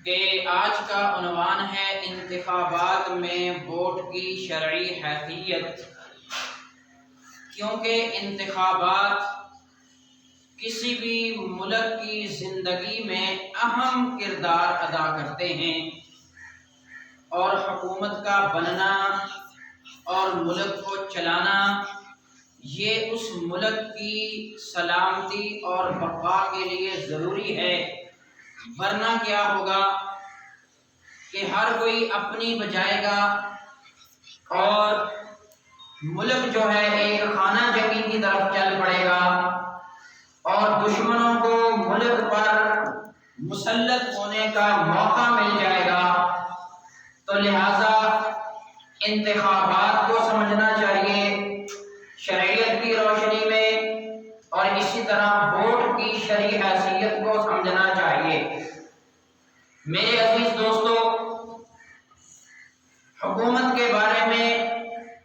کہ آج کا عنوان ہے انتخابات میں ووٹ کی شرعی حیثیت، کیونکہ انتخابات کسی بھی ملک کی زندگی میں اہم کردار ادا کرتے ہیں، اور حکومت کا بننا اور ملک کو چلانا یہ اس ملک کی سلامتی اور بقا کے لیے ضروری ہے، ورنہ کیا ہوگا کہ ہر کوئی اپنی بجائے گا اور ملک جو ہے ایک خانہ جنگی کی طرف چل پڑے گا اور دشمنوں کو ملک پر مسلط ہونے کا موقع مل جائے گا۔ تو لہذا انتخابات کو سمجھنا چاہیے شرعیت کی روشنی میں، اور اسی طرح ووٹ کی شرعی حیثیت کو سمجھنا چاہیے۔ میرے عزیز دوستو، حکومت کے بارے میں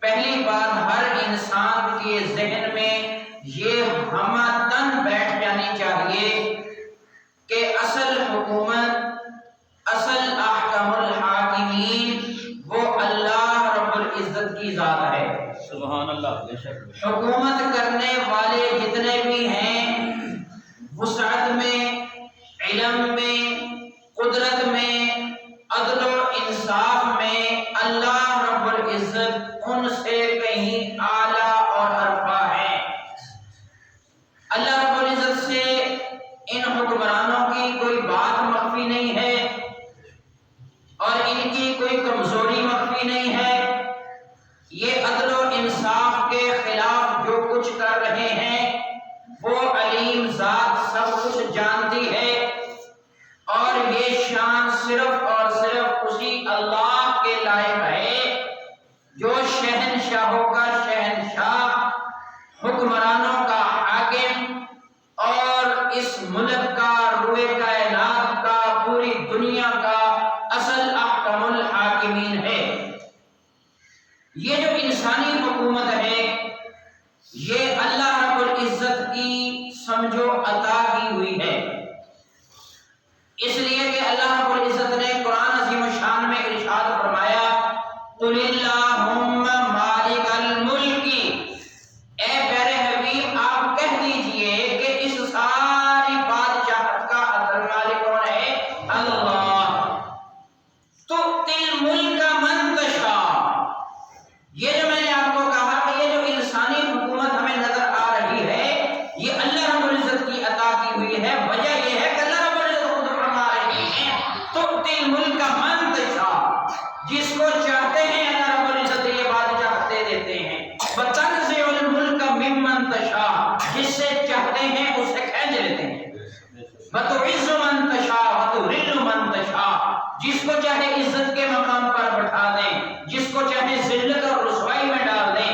پہلی بات ہر انسان کے ذہن میں یہ ہمہ بیٹھ جانی چاہیے کہ اصل حکومت، اصل احکم الحاکمین وہ اللہ رب العزت کی ذات ہے۔ سبحان اللہ۔ بے شک حکومت کرنے والے جتنے بھی ہیں، وسعت میں، علم میں، قدرت میں، عدل و انصاف میں اللہ رب العزت ان سے کہیں اعلیٰ اور ارفع ہے۔ اللہ رب العزت سے ان حکمرانوں کی کوئی بات مخفی نہیں ہے اور ان کی کوئی کمزوری مخفی نہیں ہے۔ یہ عدل و انصاف کے خلاف جو کچھ کر رہے ہیں وہ علیم ذات سب کچھ جانتی ہے، اور یہ شان صرف اور صرف اسی اللہ کے لائق ہے جو شہنشاہوں کا شہنشاہ، حکمرانوں کا حاکم، اور اس ملک کا، روئے کائنات کا، پوری دنیا کا اصل احکم الحاکمین ہے۔ یہ جو انسانی حکومت ہے یہ اللہ رب العزت کی سمجھو عطا کی ہوئی ہے، اس لیے کہ اللہ رب العزت نے قرآن عظیم الشان میں ارشاد فرمایا، قُلِ اللَّهُمَّ مَالِكَ الْمُلْكِ، اے پیارے حبیب آپ کہہ دیجئے کہ اس ساری بادشاہت کا اصل مالک کون ہے؟ اللہ۔ تُؤْتِي الْمُلْكَ مَن تَشَاءُ، یہ جو میں نے آپ کو کہا کہ یہ جو انسانی حکومت ہمیں نظر آ رہی ہے یہ اللہ رب العزت کی عطا کی ہوئی ہے۔ وجہ یہ ہے کہ اللہ رب العزت خود فرما رہے ہیں تُؤْتِي الْمُلْكَ مَن تَشَاءُ، جس کو چاہتے ہیں اللہ رب العزت یہ بادشاہت دے دیتے ہیں، وَتَنزِعُ الْمُلْكَ مِمَّن تَشَاءُ، جس سے چاہتے ہیں اسے کھینچ لیتے ہیں، وَتُعِزُّ مَن تَشَاءُ وَتُذِلُّ مَن تَشَاءُ، جس کو چاہے عزت کے مقام پر بٹھا دیں، جس کو چاہے ذلت اور رسوائی میں ڈال دیں۔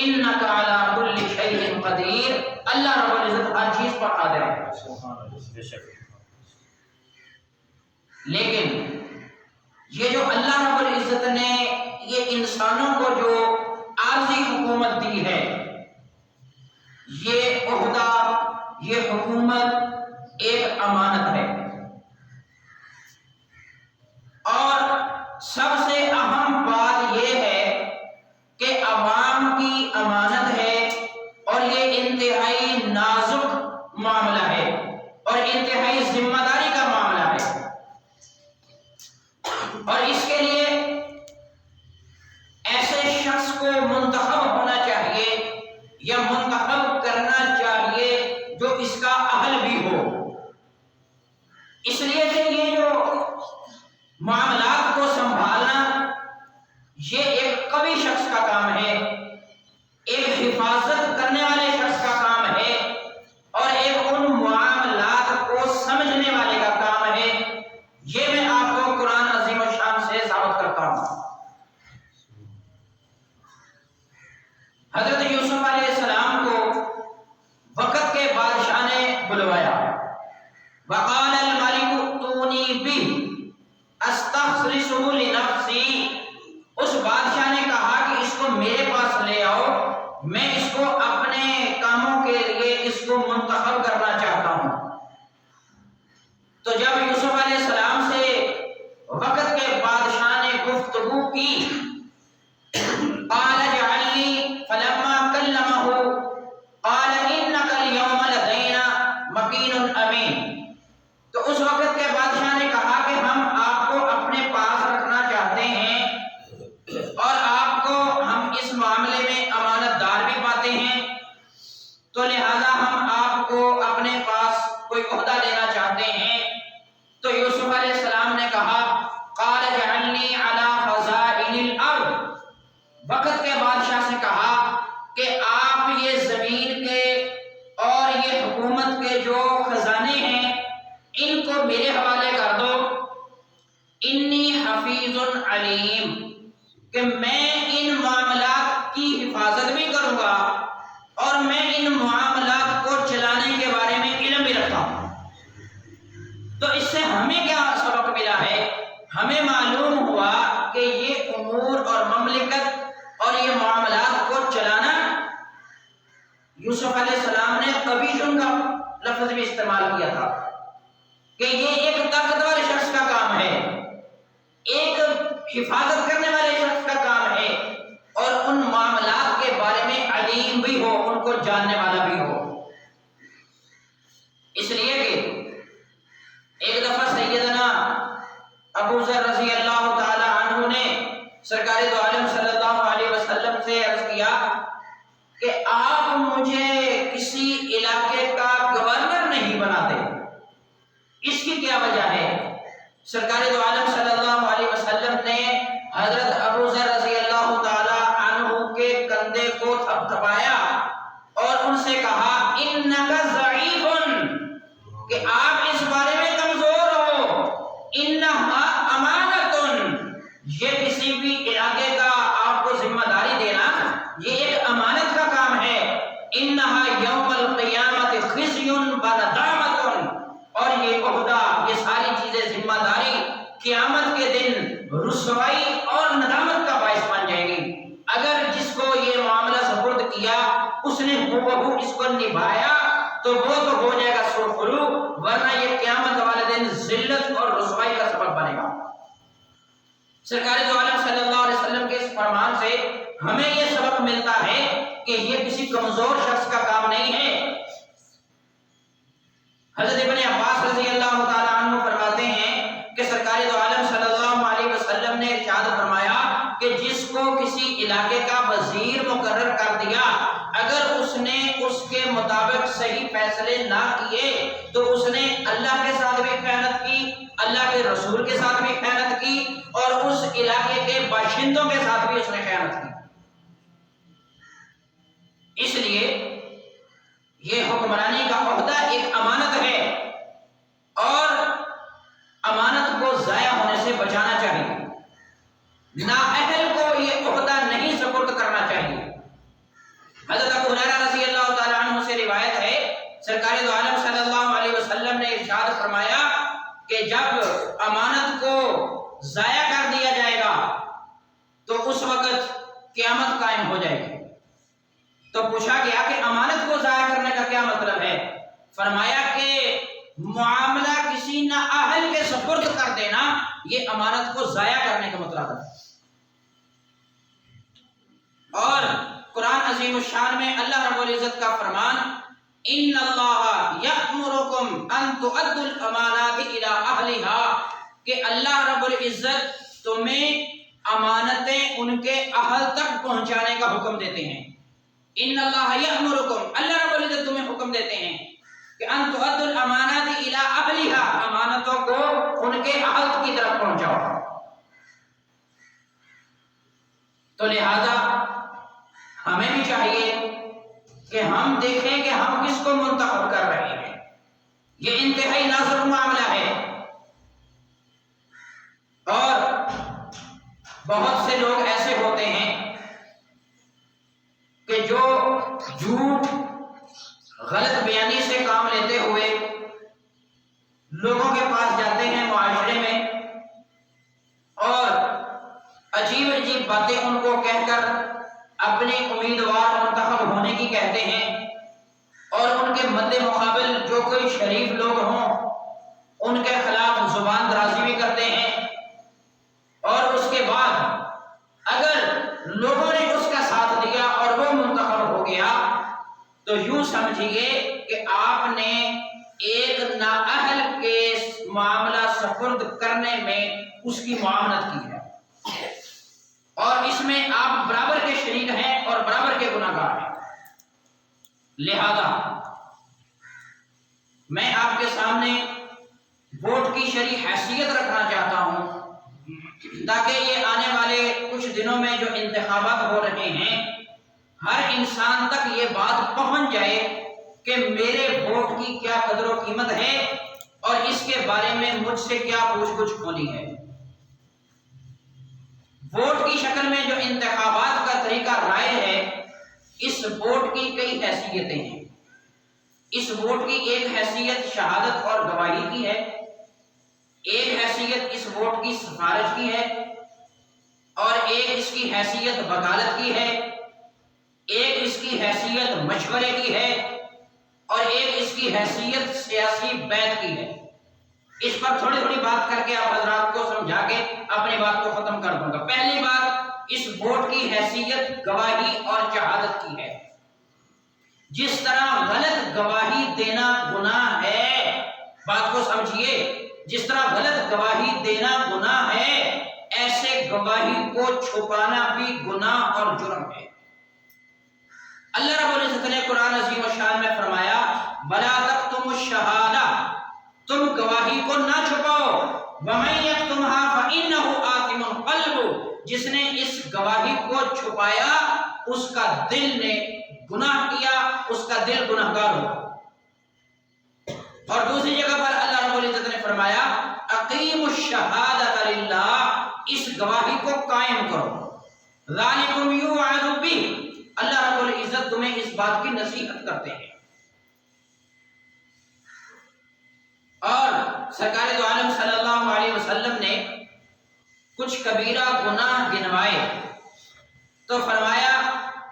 اِنَّكَ عَلَىٰ كُلِّ شَيْءٍ قَدِيرٌ، اللہ رب العزت ہر چیز پر قادر ہے۔ سبحان اللہ۔ بے شک لیکن یہ جو اللہ رب العزت نے یہ انسانوں کو جو عارضی حکومت دی ہے، یہ عہدہ، یہ حکومت ایک امانت ہے، اور سب سے اہم بات یہ ہے کہ عوام کی امانت ہے، اور یہ انتہائی نازک معاملہ ہے اور انتہائی ذمہ داری کا معاملہ ہے، اور اس کے لیے ایسے شخص کو منتخب ہونا چاہیے یا منتخب کرنا چاہیے جو اس کا اہل بھی ہو، اس لیے کہ یہ جو معاملات کو سنبھالنا یہ ایک قوی شخص کا کام ہے، ایک حفاظت کرنے والے شخص کا کام ہے، اور ایک ان معاملات کو سمجھنے والے کا کام ہے۔ یہ میں آپ کو قرآن عظیم الشان سے ثابت کرتا ہوں۔ حضرت یوسف علیہ السلام کو وقت کے بادشاہ نے بلوایا، وقال الملك ائتوني به استخلصه لنفسي، اس بادشاہ نے کہا کہ اس کو میرے پاس لے آؤ، میں اس کو اپنے کاموں کے لیے اس کو منتخب کرنا چاہتا ہوں۔ تو جب یوسف علیہ السلام سے کی. قال اجعلني فلما كلمه قال انك اليوم لدينا مكين امين. تو اس وقت کے بادشاہ نے کہا کہ ہم آپ کو اپنے پاس رکھنا چاہتے ہیں اور آپ کو ہم اس معاملے میں امانت دار بھی پاتے ہیں، تو لہذا ہم آپ کو اپنے پاس کوئی عہدہ دینا چاہتے ہیں. تو یوسف علیہ السلام نے کہا قال اجعلني على خزائن الارض. وقت کے بادشاہ سے کہا کہ آپ یہ زمین کے اور یہ حکومت کے جو خزانے ہیں ان کو میرے حوالے کر دو. انی حفیظ علیم، کہ میں ان معاملات کی حفاظت بھی کروں گا اور میں ان معاملات کو چلانے کے بارے میں علم بھی رکھتا ہوں. تو اس سے ہمیں کیا سبق ملا ہے؟ ہمیں معلوم ہوا کہ یہ امور اور مملکت اور یہ معاملات کو چلانا یوسف علیہ السلام نے قبیضن کا لفظ بھی استعمال کیا تھا کہ یہ ایک طاقتور شخص کا کام ہے، ایک حفاظت کرنے والے شخص کا کام ہے اور ان معاملات کے بارے میں علیم بھی ہو، ان کو جاننے والا بھی ہو. اس لیے کہ ایک دفعہ سیدنا ابو ذر رضی اللہ تعالی عنہ نے سرکار دو عالم صلی اللہ علیہ وسلم سے عرض کیا کہ آپ مجھے کسی علاقے کا گورنر نہیں بناتے، اس کی کیا وجہ ہے؟ سرکار دو عالم صلی اللہ علیہ وسلم نے حضرت ابو ذر رضی اللہ تعالی عنہ کے کندھے کو تھپتھپایا اور ان سے کہا انک ضعیف، کہ آپ اس بارے میں کمزور ہو. انہا امانت، یہ کسی بھی علاقے کا آپ کو ذمہ داری دینا یہ ایک امانت کا کام ہے. انہا یوم القیامت خزی و ندامت، اور یہ عہدہ، یہ ساری چیزیں، ذمہ داری قیامت کے دن رسوائی اور ندامت کا باعث بن جائے گی. اگر جس کو یہ معاملہ سپرد کیا اس نے ہو اس کو نبھایا تو وہ تو ہو جائے گا سرخرو، ورنہ یہ قیامت والے دن ذلت اور رسوائی کا سبب بنے گا. سرکار دو عالم صلی اللہ علیہ وسلم کے اس فرمان سے ہمیں یہ سبق ملتا ہے کہ یہ کسی کمزور شخص کا کام نہیں ہے. حضرت ابن عباس رضی اللہ تعالی عنہ فرماتے ہیں کہ سرکار دو عالم صلی اللہ علیہ وسلم نے ارشاد فرمایا کہ جس کو کسی علاقے کا وزیر مقرر کر دیا، اگر اس نے اس کے مطابق صحیح فیصلے نہ کیے تو اس نے اللہ کے ساتھ بھی خیانت کی، اللہ کے رسول کے ساتھ بھی خیانت کی اور اس علاقے کے باشندوں کے ساتھ بھی اس نے خیانت کی. اس لیے یہ حکمرانی کا عہدہ ایک امانت ہے اور امانت کو ضائع ہونے سے بچانا چاہیے. نااہل کو یہ عہدہ نہیں سپرد کرنا چاہیے. حضرت ابو ہریرہ رضی اللہ تعالی عنہ سے روایت ہے سرکار دو عالم صلی اللہ علیہ وسلم نے ارشاد فرمایا کہ جب امانت کو ضائع کر دیا جائے گا تو اس وقت قیامت قائم ہو جائے گی. تو پوچھا گیا کہ امانت کو ضائع کرنے کا کیا مطلب ہے؟ فرمایا کہ معاملہ کسی نااہل کے سپرد کر دینا یہ امانت کو ضائع کرنے کا مطلب ہے. اور قرآن عظیم الشان میں اللہ رب العزت کا فرمان ان اللہ یأمرکم ان تؤدوا الامانات الی اہلہا، کہ اللہ رب العزت تمہیں امانتیں ان کے اہل تک پہنچانے کا حکم دیتے ہیں. ان اللہ یأمرکم، اللہ رب العزت تمہیں حکم دیتے ہیں کہ ان تؤدوا الامانات الی اہلہا، امانتوں کو ان کے اہل کی طرف پہنچاؤ. تو لہذا ہمیں بھی چاہیے کہ ہم دیکھیں کہ ہم کس کو منتخب کر رہے ہیں. یہ انتہائی نازک معاملہ ہے اور بہت سے لوگ ایسے ہوتے ہیں کہ جو جھوٹ، غلط بیانی سے کام لیتے ہوئے لوگوں کے پاس جاتے ہیں معاشرے میں اور عجیب عجیب باتیں ان کو کہہ کر اپنے امیدوار منتخب ہونے کی کہتے ہیں اور ان کے مد مقابل جو کوئی شریف لوگ ہوں ان کے خلاف زبان درازی بھی کرتے ہیں اور اس کے بعد سمجھیے کہ آپ نے ایک نااہل کے معاملہ سپرد کرنے میں اس کی معاونت کی ہے، اور اس میں آپ برابر کے شریک ہیں اور برابر کے گناہگار ہیں۔ لہذا میں آپ کے سامنے ووٹ کی شرعی حیثیت رکھنا چاہتا ہوں تاکہ یہ آنے والے کچھ دنوں میں جو انتخابات ہو رہے ہیں ہر انسان تک یہ بات پہنچ جائے کہ میرے ووٹ کی کیا قدر و قیمت ہے اور اس کے بارے میں مجھ سے کیا پوچھ گچھ ہونی ہے۔ ووٹ کی شکل میں جو انتخابات کا طریقہ رائے ہے، اس ووٹ کی کئی حیثیتیں ہیں۔ اس ووٹ کی ایک حیثیت شہادت اور گواہی کی ہے، ایک حیثیت اس ووٹ کی سفارش کی ہے، اور ایک اس کی حیثیت وکالت کی ہے، ایک اس کی حیثیت مشورے کی ہے، اور ایک اس کی حیثیت سیاسی بیعت کی ہے۔ اس پر تھوڑی تھوڑی بات کر کے آپ حضرات کو سمجھا کے اپنی بات کو ختم کر دوں گا۔ پہلی بات، اس ووٹ کی حیثیت گواہی اور شہادت کی ہے۔ جس طرح غلط گواہی دینا گناہ ہے، بات کو سمجھیے، جس طرح غلط گواہی دینا گناہ ہے، ایسے گواہی کو چھپانا بھی گناہ اور جرم ہے۔ اللہ رب العزت نے قرآن عظیم الشان میں فرمایا وَلَا تَكْتُمُوا الشَّهَادَةَ، تم گواہی کو نہ چھپاؤ، وَمَن يَكْتُمْهَا فَإِنَّهُ آثِمٌ قَلْبُهُ، جس نے اس گواہی کو چھپایا اس کا دل نے گناہ کیا، اس کا دل گناہگار ہوا۔ اور دوسری جگہ پر اللہ رب العزت نے فرمایا اقیموا الشہادۃ للہ، اس گواہی کو قائم کرو، ذالکم یوعظ بہ، اللہ رب العزت تمہیں اس بات کی نصیحت کرتے ہیں۔ اور سرکار دو عالم صلی اللہ علیہ وسلم نے کچھ کبیرہ گناہ گنوائے تو فرمایا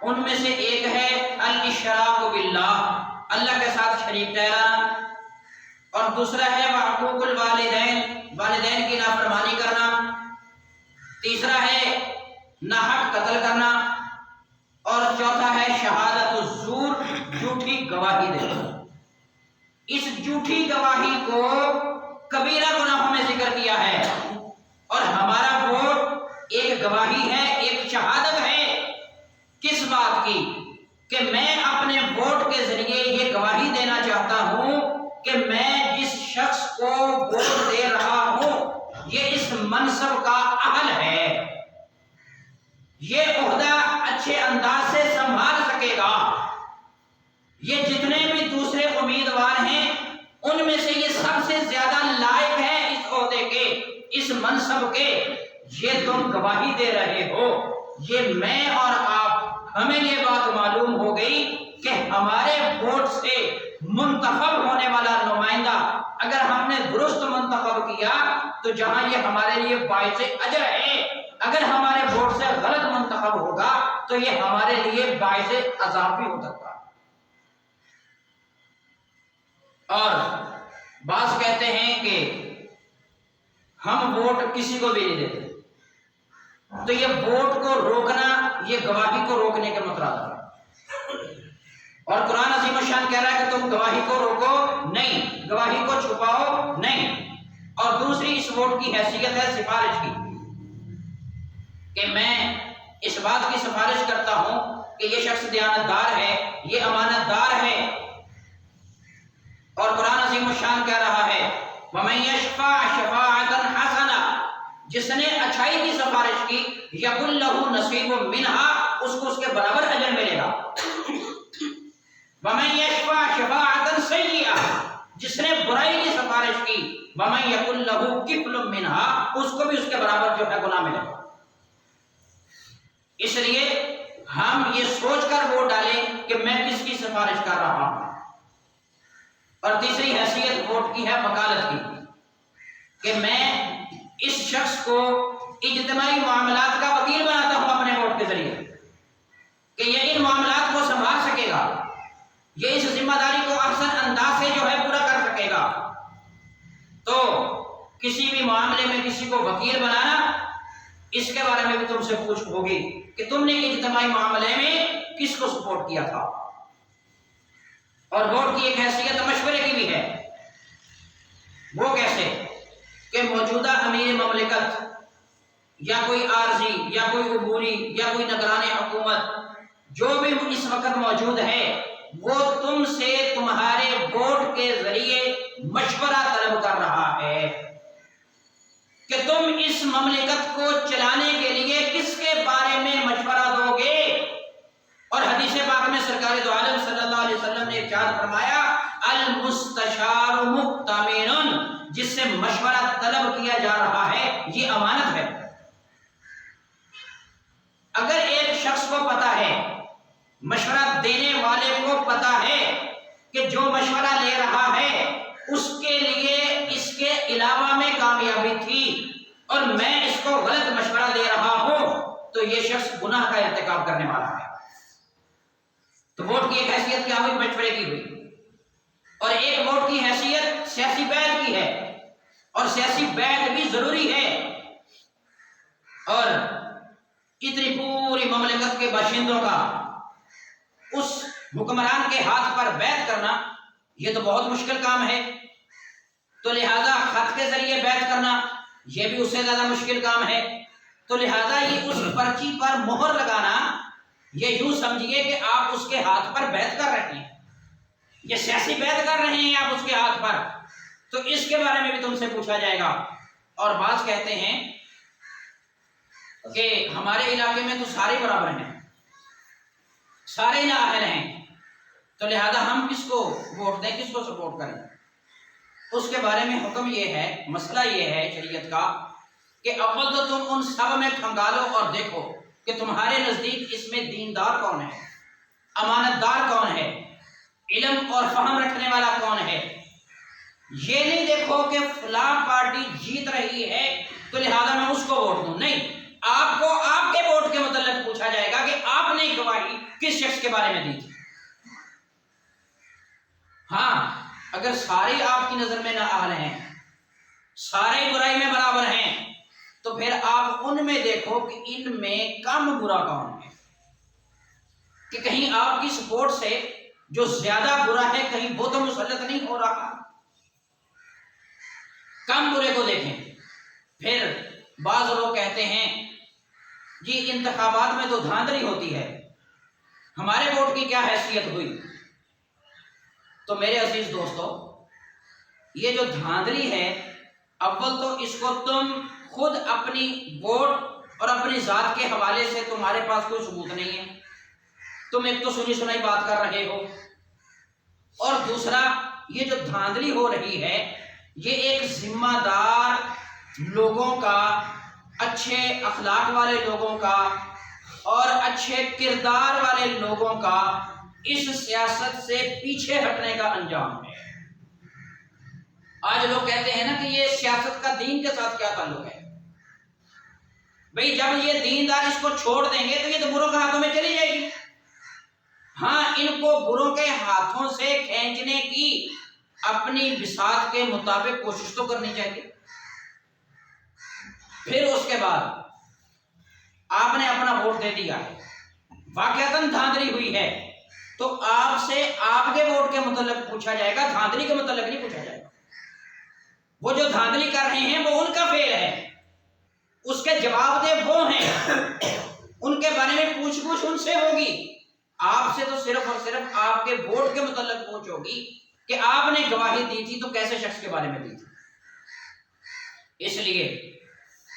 ان میں سے ایک ہے الاشراک باللہ، اللہ کے ساتھ شریک ٹھہرانا، اور دوسرا ہے وعقوق الوالدین، والدین کی نافرمانی کرنا، تیسرا ہے ناحق قتل کرنا، اور چوتھا ہے شہادت الزور، جھوٹی گواہی دینا۔ اس جھوٹی گواہی کو کبیرہ گناہوں میں ذکر کیا ہے، اور ہمارا ووٹ ایک گواہی ہے، ایک شہادت ہے۔ کس بات کی؟ کہ میں اپنے ووٹ کے ذریعے یہ گواہی دینا چاہتا ہوں کہ میں جس شخص کو ووٹ دے رہا ہوں یہ اس منصب کا اہل ہے، یہ عہدہ اچھے انداز سے سنبھال سکے گا، یہ جتنے بھی دوسرے امیدوار ہیں ان میں سے یہ سب سے زیادہ لائق ہے اس عہدے کے، اس منصب کے۔ یہ تم گواہی دے رہے ہو، یہ میں اور آپ، ہمیں یہ بات معلوم ہو گئی کہ ہمارے ووٹ سے منتخب ہونے والا نمائندہ اگر ہم نے درست منتخب کیا تو جہاں یہ ہمارے لیے باعث اجر ہے، اگر ہمارے ووٹ سے غلط منتخب ہوگا تو یہ ہمارے لیے باعث عذاب بھی ہو سکتا ہے۔ اور بعض کہتے ہیں کہ ہم ووٹ کسی کو بھی نہیں دیتے، تو یہ ووٹ کو روکنا یہ گواہی کو روکنے کے مترادف ہے، اور قرآن عظیم الشان کہہ رہا ہے کہ تم گواہی کو روکو نہیں، گواہی کو چھپاؤ نہیں۔ اور دوسری اس ووٹ کی حیثیت ہے سفارش کی، کہ میں اس بات کی سفارش کرتا ہوں کہ یہ شخص دیانتدار ہے، یہ امانت دار ہے۔ اور قرآن عظیم الشان کہہ رہا ہے وَمَن يَشْفَعْ شَفَاعَةً حَسَنَةً، جس نے اچھائی کی سفارش کی یَكُن لَهُ نَصِیبٌ مِنْهَا، اس کو اس کے برابر اجر ملے گا۔ وَمَن يَشْفَعْ شَفَاعَةً سَیِّئَةً، جس نے برائی کی سفارش کی وَمَن يَكُن لَهُ كِفْلٌ مِنْهَا، اس کو بھی اس کے برابر جو ہے گناہ ملے گا۔ اس لیے ہم یہ سوچ کر ووٹ ڈالیں کہ میں کس کی سفارش کر رہا ہوں۔ اور تیسری حیثیت ووٹ کی ہے وکالت کی، کہ میں اس شخص کو اجتماعی معاملات کا وکیل بناتا ہوں اپنے ووٹ کے ذریعے، کہ یہ ان معاملات کو سنبھال سکے گا، یہ اس ذمہ داری کو احسن انداز سے جو ہے پورا کر سکے گا۔ تو کسی بھی معاملے میں کسی کو وکیل بنانا، اس کے بارے میں بھی تم سے پوچھ ہوگی کہ تم نے اجتماعی معاملے میں کس کو سپورٹ کیا تھا۔ اور ووٹ کی ایک حیثیت مشورے کی بھی ہے۔ وہ کیسے کہ موجودہ امیر مملکت یا کوئی عارضی یا کوئی عبوری یا کوئی نگران حکومت جو بھی اس وقت موجود ہے، وہ تم سے تمہارے ووٹ کے ذریعے مشورہ طلب کر رہا ہے کہ تم اس مملکت کو چلانے کے لیے کس کے بارے میں مشورہ دو گے۔ اور حدیث پاک میں سرکار دو عالم صلی اللہ علیہ وسلم نے ارشاد فرمایا، المستشار مؤتمن، جس سے مشورہ طلب کیا جا رہا ہے یہ امانت ہے۔ اگر ایک شخص کو پتا ہے، مشورہ دینے والے کو پتا ہے کہ جو مشورہ لے رہا ہے اس کے لیے اس کے علاوہ میں کامیابی تھی اور میں اس کو غلط مشورہ دے رہا ہوں، تو یہ شخص گناہ کا ارتکاب کرنے والا ہے۔ تو ووٹ کی ایک حیثیت کیا ہوئی؟ مشورے کی ہوئی۔ اور ایک ووٹ کی حیثیت سیاسی بیعت کی ہے، اور سیاسی بیعت بھی ضروری ہے۔ اور اتنی پوری مملکت کے باشندوں کا اس حکمران کے ہاتھ پر بیعت کرنا یہ تو بہت مشکل کام ہے، تو لہذا خط کے ذریعے بیعت کرنا یہ بھی اس سے زیادہ مشکل کام ہے۔ تو لہذا یہ اس پرچی پر مہر لگانا، یہ یوں سمجھیے کہ آپ اس کے ہاتھ پر بیعت کر رہے ہیں، یہ سیاسی بیعت کر رہے ہیں آپ اس کے ہاتھ پر، تو اس کے بارے میں بھی تم سے پوچھا جائے گا۔ اور بعض کہتے ہیں کہ ہمارے علاقے میں تو سارے برابر ہیں، سارے نااہل ہیں، تو لہذا ہم کس کو ووٹ دیں، کس کو سپورٹ کریں؟ اس کے بارے میں حکم یہ ہے، مسئلہ یہ ہے شریعت کا کہ اول تو تم ان سب میں کھنگالو اور دیکھو کہ تمہارے نزدیک اس میں دیندار کون ہے، امانت دار کون ہے، علم اور فہم رکھنے والا کون ہے۔ یہ نہیں دیکھو کہ فلاں پارٹی جیت رہی ہے تو لہذا میں اس کو ووٹ دوں، نہیں، آپ کو آپ کے ووٹ کے متعلق پوچھا جائے گا کہ آپ نے گواہی کس شخص کے بارے میں دی تھی۔ ہاں، اگر سارے آپ کی نظر میں نااہل ہیں، سارے برائی میں برابر ہیں، تو پھر آپ ان میں دیکھو کہ ان میں کم برا کون ہے، کہ کہیں آپ کی سپورٹ سے جو زیادہ برا ہے کہیں وہ تو مسلط نہیں ہو رہا۔ کم برے کو دیکھیں۔ پھر بعض لوگ کہتے ہیں جی انتخابات میں تو دھاندلی ہوتی ہے، ہمارے ووٹ کی کیا حیثیت ہوئی؟ تو میرے عزیز دوستو، یہ جو دھاندلی ہے، اول تو اس کو تم خود اپنی ووٹ اور اپنی ذات کے حوالے سے تمہارے پاس کوئی ثبوت نہیں ہے، تم ایک تو سنی سنائی بات کر رہے ہو، اور دوسرا یہ جو دھاندلی ہو رہی ہے یہ ایک ذمہ دار لوگوں کا، اچھے اخلاق والے لوگوں کا اور اچھے کردار والے لوگوں کا اس سیاست سے پیچھے ہٹنے کا انجام ہے۔ آج لوگ کہتے ہیں نا کہ یہ سیاست کا دین کے ساتھ کیا تعلق ہے؟ بھئی جب یہ دیندار اس کو چھوڑ دیں گے تو یہ تو بروں کے ہاتھوں میں چلی جائے گی۔ ہاں، ان کو بروں کے ہاتھوں سے کھینچنے کی اپنی بساط کے مطابق کوشش تو کرنی چاہیے۔ پھر اس کے بعد آپ نے اپنا ووٹ دے دیا ہے، واقعتاً دھاندلی ہوئی ہے، تو آپ سے آپ کے ووٹ کے متعلق پوچھا جائے گا، دھاندلی کے متعلق نہیں پوچھا جائے گا۔ وہ جو دھاندلی کر رہے ہیں وہ ان کا فعل ہے، اس کے جواب دہ وہ ہیں، ان کے بارے میں پوچھ گچھ ان سے ہوگی۔ آپ سے تو صرف اور صرف آپ کے ووٹ کے متعلق پوچھ ہوگی کہ آپ نے گواہی دی تھی تو کیسے شخص کے بارے میں دی تھی۔ اس لیے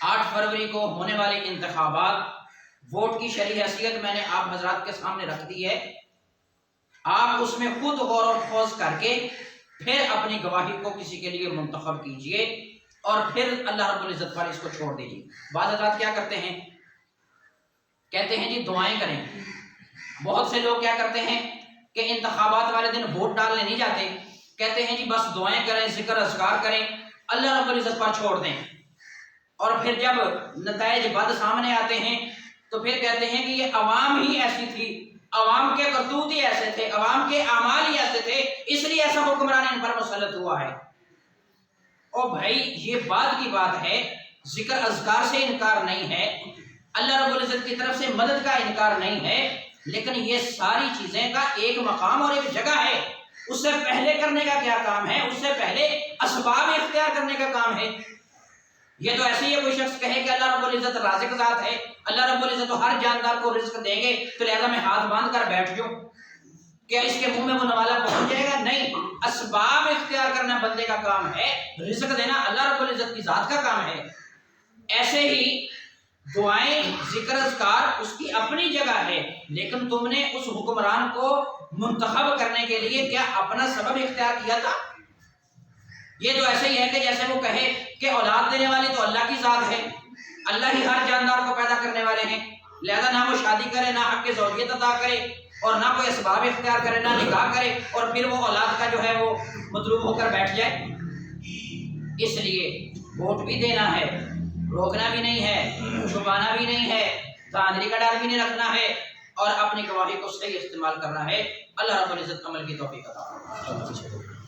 8 فروری کو ہونے والے انتخابات، ووٹ کی شرعی حیثیت میں نے آپ حضرات کے سامنے رکھ دی ہے، آپ اس میں خود غور و خوض کر کے پھر اپنی گواہی کو کسی کے لیے منتخب کیجئے اور پھر اللہ رب العزت پر اس کو چھوڑ دیجیے۔ بعض حضرات کیا کرتے ہیں، کہتے ہیں جی دعائیں کریں۔ بہت سے لوگ کیا کرتے ہیں کہ انتخابات والے دن ووٹ ڈالنے نہیں جاتے، کہتے ہیں جی بس دعائیں کریں، ذکر اذکار کریں، اللہ رب العزت پر چھوڑ دیں، اور پھر جب نتائج بد سامنے آتے ہیں تو پھر کہتے ہیں کہ یہ عوام ہی ایسی تھی، عوام کے کرتوت ہی ایسے تھے، عوام کے اعمال ہی ایسے تھے، اس لیے ایسا حکمران ان پر مسلط ہوا ہے۔ اور بھائی یہ بات کی بات ہے، ذکر اذکار سے انکار نہیں ہے، اللہ رب العزت کی طرف سے مدد کا انکار نہیں ہے، لیکن یہ ساری چیزیں کا ایک مقام اور ایک جگہ ہے۔ اس سے پہلے کرنے کا کیا کام ہے؟ اس سے پہلے اسباب اختیار کرنے کا کام ہے۔ یہ تو ایسے ہی ہے کوئی شخص کہے کہ اللہ رب العزت رازق ذات ہے، اللہ رب العزت تو ہر جاندار کو رزق دیں گے، تو لہذا میں ہاتھ باندھ کر بیٹھ جاؤں، کیا اس کے منہ میں وہ نوالا پہنچ جائے گا؟ نہیں، اسباب اختیار کرنا بندے کا کام ہے، رزق دینا اللہ رب العزت کی ذات کا کام ہے۔ ایسے ہی دعائیں، ذکر اذکار اس کی اپنی جگہ ہے، لیکن تم نے اس حکمران کو منتخب کرنے کے لیے کیا اپنا سبب اختیار کیا تھا؟ یہ تو ایسے ہی ہے کہ جیسے وہ کہے کہ اولاد دینے والی تو اللہ کی ذات ہے، اللہ ہی ہر جاندار کو پیدا کرنے والے ہیں، لہذا نہ وہ شادی کرے، نہ حق زوجیت عطا کرے، اور نہ کوئی اسباب اختیار کرے، نہ نکاح کرے، اور پھر وہ اولاد کا جو ہے وہ مطلوب ہو کر بیٹھ جائے۔ اس لیے ووٹ بھی دینا ہے، روکنا بھی نہیں ہے، چھپانا بھی نہیں ہے، دھاندلی کا ڈر بھی نہیں رکھنا ہے، اور اپنی گواہی کو صحیح استعمال کرنا ہے۔ اللہ رب العزت عمل کی توفیق عطا فرمائے۔